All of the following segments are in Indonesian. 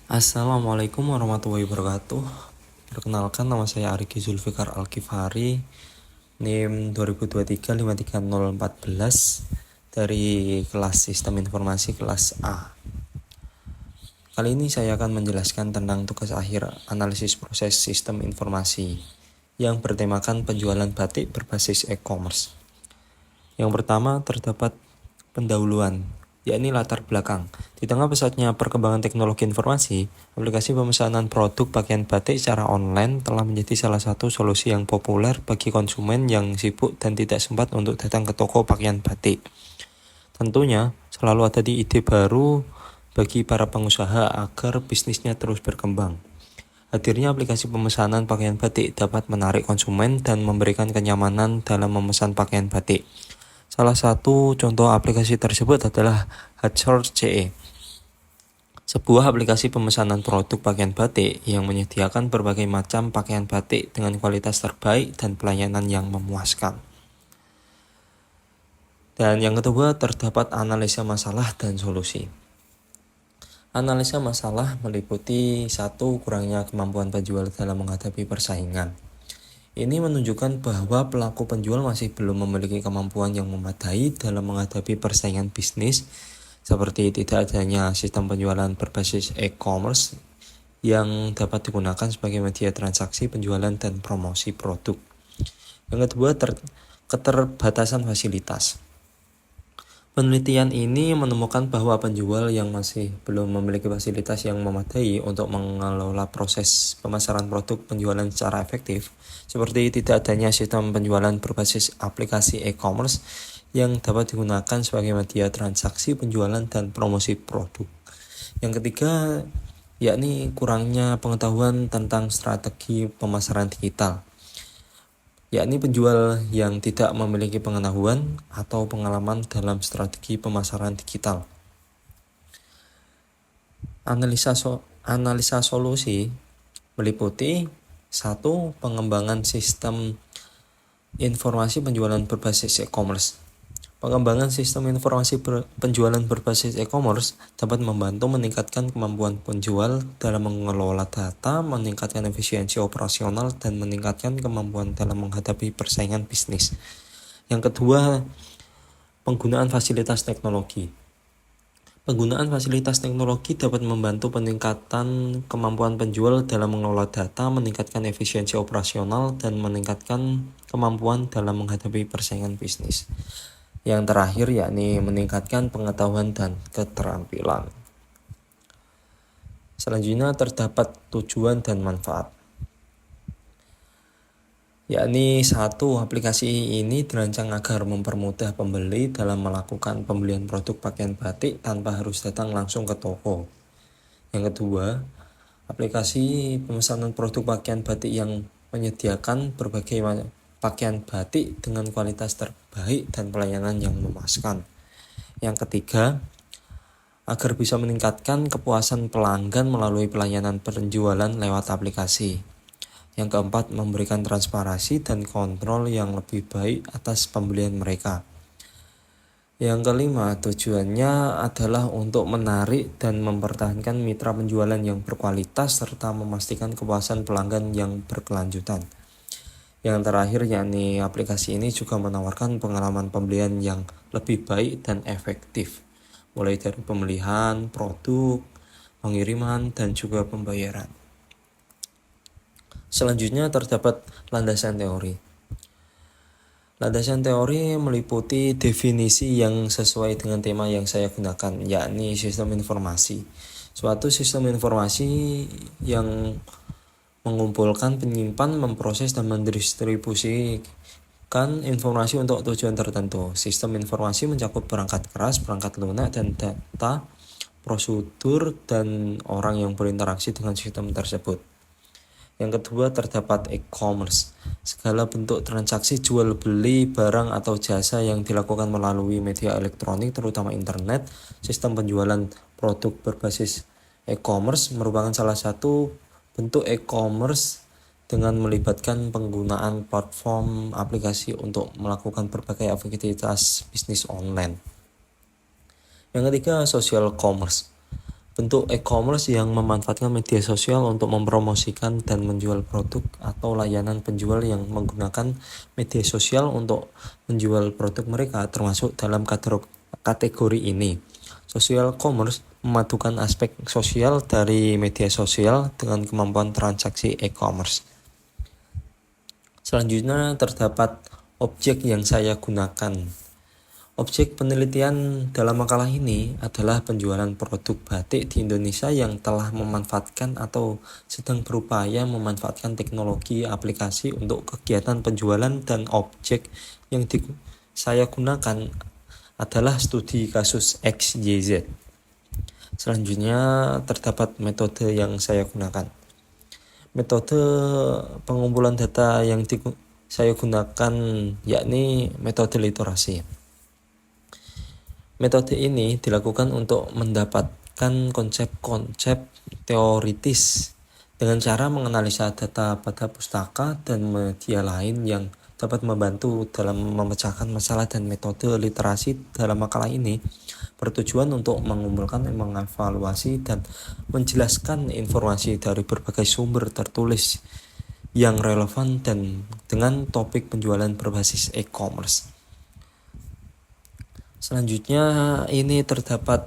Assalamualaikum warahmatullahi wabarakatuh. Perkenalkan, nama saya Ariki Zulfikar Al-Kifari, NIM 2023 53014 dari kelas Sistem Informasi kelas A. Kali ini saya akan menjelaskan tentang tugas akhir analisis proses sistem informasi yang bertemakan penjualan batik berbasis e-commerce. Yang pertama terdapat pendahuluan, yakni latar belakang. Di tengah pesatnya perkembangan teknologi informasi, aplikasi pemesanan produk pakaian batik secara online telah menjadi salah satu solusi yang populer bagi konsumen yang sibuk dan tidak sempat untuk datang ke toko pakaian batik. Tentunya, selalu ada ide baru bagi para pengusaha agar bisnisnya terus berkembang. Hadirnya aplikasi pemesanan pakaian batik dapat menarik konsumen dan memberikan kenyamanan dalam memesan pakaian batik. Salah satu contoh aplikasi tersebut adalah Hotshot CE, sebuah aplikasi pemesanan produk pakaian batik yang menyediakan berbagai macam pakaian batik dengan kualitas terbaik dan pelayanan yang memuaskan. Dan yang kedua, terdapat analisa masalah dan solusi. Analisa masalah meliputi 1. Kurangnya kemampuan penjual dalam menghadapi persaingan. Ini menunjukkan bahwa pelaku penjual masih belum memiliki kemampuan yang memadai dalam menghadapi persaingan bisnis, seperti tidak adanya sistem penjualan berbasis e-commerce yang dapat digunakan sebagai media transaksi penjualan dan promosi produk. Yang kedua, keterbatasan fasilitas. Penelitian ini menemukan bahwa penjual yang masih belum memiliki fasilitas yang memadai untuk mengelola proses pemasaran produk penjualan secara efektif, seperti tidak adanya sistem penjualan berbasis aplikasi e-commerce yang dapat digunakan sebagai media transaksi penjualan dan promosi produk. Yang ketiga, yakni kurangnya pengetahuan tentang strategi pemasaran digital, yakni penjual yang tidak memiliki pengetahuan atau pengalaman dalam strategi pemasaran digital. Analisa solusi meliputi 1. Pengembangan sistem informasi penjualan berbasis e-commerce. Pengembangan sistem informasi penjualan berbasis e-commerce dapat membantu meningkatkan kemampuan penjual dalam mengelola data, meningkatkan efisiensi operasional, dan meningkatkan kemampuan dalam menghadapi persaingan bisnis. Yang kedua, penggunaan fasilitas teknologi. Penggunaan fasilitas teknologi dapat membantu peningkatan kemampuan penjual dalam mengelola data, meningkatkan efisiensi operasional, dan meningkatkan kemampuan dalam menghadapi persaingan bisnis. Yang terakhir, yakni meningkatkan pengetahuan dan keterampilan. Selanjutnya terdapat tujuan dan manfaat. Yakni 1. Aplikasi ini dirancang agar mempermudah pembeli dalam melakukan pembelian produk pakaian batik tanpa harus datang langsung ke toko. Yang kedua, aplikasi pemesanan produk pakaian batik yang menyediakan berbagai pakaian batik dengan kualitas terbaik dan pelayanan yang memuaskan. Yang ketiga, agar bisa meningkatkan kepuasan pelanggan melalui pelayanan penjualan lewat aplikasi. Yang keempat, memberikan transparansi dan kontrol yang lebih baik atas pembelian mereka. Yang kelima, tujuannya adalah untuk menarik dan mempertahankan mitra penjualan yang berkualitas serta memastikan kepuasan pelanggan yang berkelanjutan. Yang terakhir, yakni aplikasi ini juga menawarkan pengalaman pembelian yang lebih baik dan efektif, mulai dari pemilihan produk, pengiriman, dan juga pembayaran. Selanjutnya terdapat landasan teori. Landasan teori meliputi definisi yang sesuai dengan tema yang saya gunakan, yakni sistem informasi. Suatu sistem informasi yang mengumpulkan, menyimpan, memproses, dan mendistribusikan informasi untuk tujuan tertentu. Sistem informasi mencakup perangkat keras, perangkat lunak, dan data, prosedur, dan orang yang berinteraksi dengan sistem tersebut. Yang kedua, terdapat e-commerce. Segala bentuk transaksi jual beli barang atau jasa yang dilakukan melalui media elektronik, terutama internet. Sistem penjualan produk berbasis e-commerce merupakan salah satu bentuk e-commerce dengan melibatkan penggunaan platform aplikasi untuk melakukan berbagai aktivitas bisnis online. Yang ketiga, social commerce. Bentuk e-commerce yang memanfaatkan media sosial untuk mempromosikan dan menjual produk atau layanan penjual yang menggunakan media sosial untuk menjual produk mereka termasuk dalam kategori ini. Social commerce memadukan aspek sosial dari media sosial dengan kemampuan transaksi e-commerce. Selanjutnya terdapat objek yang saya gunakan. Objek penelitian dalam makalah ini adalah penjualan produk batik di Indonesia yang telah memanfaatkan atau sedang berupaya memanfaatkan teknologi aplikasi untuk kegiatan penjualan, dan objek yang saya gunakan adalah studi kasus XYZ. Selanjutnya terdapat metode yang saya gunakan. Metode pengumpulan data yang saya gunakan yakni metode literasi. Metode ini dilakukan untuk mendapatkan konsep-konsep teoritis dengan cara menganalisa data pada pustaka dan media lain yang dapat membantu dalam memecahkan masalah, dan metode literasi dalam makalah ini bertujuan untuk mengumpulkan, mengevaluasi, dan menjelaskan informasi dari berbagai sumber tertulis yang relevan dan dengan topik penjualan berbasis e-commerce. Selanjutnya ini terdapat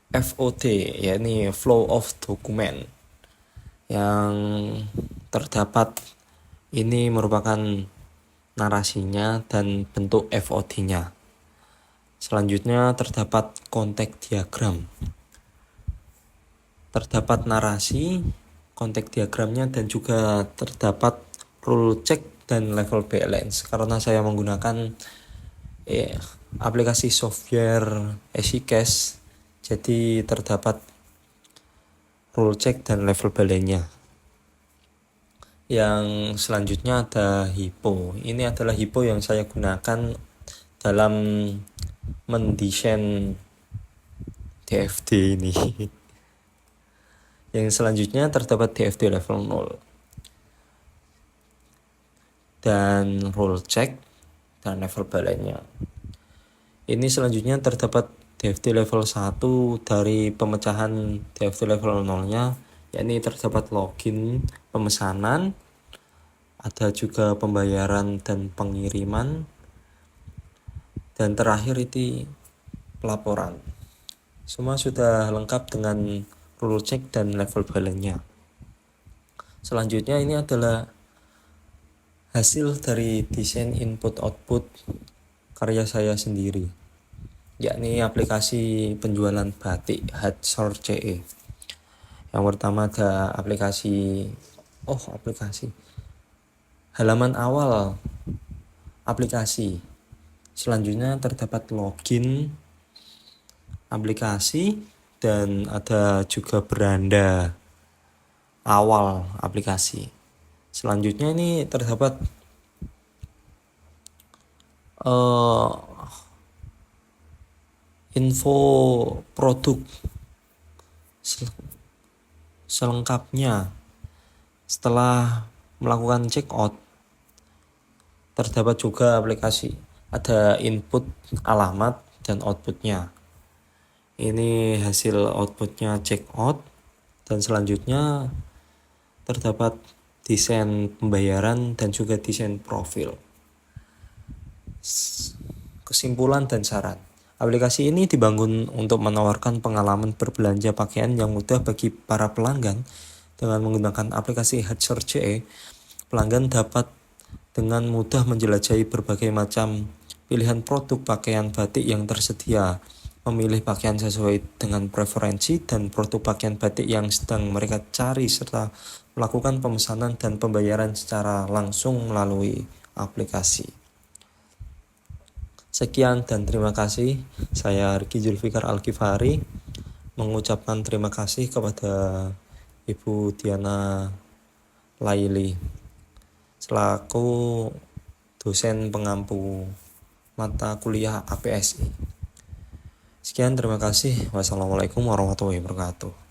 FOD, yakni Flow of Document, yang terdapat ini merupakan narasinya dan bentuk FOD-nya. Selanjutnya terdapat konteks diagram. Terdapat narasi, konteks diagramnya, dan juga terdapat rule check dan level balance. Karena saya menggunakan aplikasi software EasyCash, jadi terdapat rule check dan level balance-nya. Yang selanjutnya ada HIPO. Ini adalah HIPO yang saya gunakan dalam mendesain DFD ini. Yang selanjutnya terdapat DFD level 0 dan rule check dan level balance-nya. Ini selanjutnya terdapat DFD level 1 dari pemecahan DFD level 0-nya, yakni terdapat login, pemesanan, ada juga pembayaran dan pengiriman, dan terakhir itu pelaporan. Semua sudah lengkap dengan rule check dan level balance-nya. Selanjutnya ini adalah hasil dari desain input output karya saya sendiri, yakni aplikasi penjualan batik Hatshor.ce. Yang pertama ada aplikasi halaman awal aplikasi. Selanjutnya terdapat login aplikasi dan ada juga beranda awal aplikasi. Selanjutnya ini terdapat info produk selengkapnya. Setelah melakukan check out, terdapat juga aplikasi, ada input alamat dan outputnya. Ini hasil outputnya check out, dan selanjutnya terdapat desain pembayaran dan juga desain profil. Kesimpulan dan saran. Aplikasi ini dibangun untuk menawarkan pengalaman berbelanja pakaian yang mudah bagi para pelanggan. Dengan menggunakan aplikasi Hatshor.ce, pelanggan dapat dengan mudah menjelajahi berbagai macam pilihan produk pakaian batik yang tersedia, memilih pakaian sesuai dengan preferensi dan produk pakaian batik yang sedang mereka cari, serta melakukan pemesanan dan pembayaran secara langsung melalui aplikasi. Sekian dan terima kasih. Saya Riki Zulfikar Al-Ghifari mengucapkan terima kasih kepada Ibu Diana Laili selaku dosen pengampu mata kuliah APSI. Sekian, terima kasih. Wassalamualaikum warahmatullahi wabarakatuh.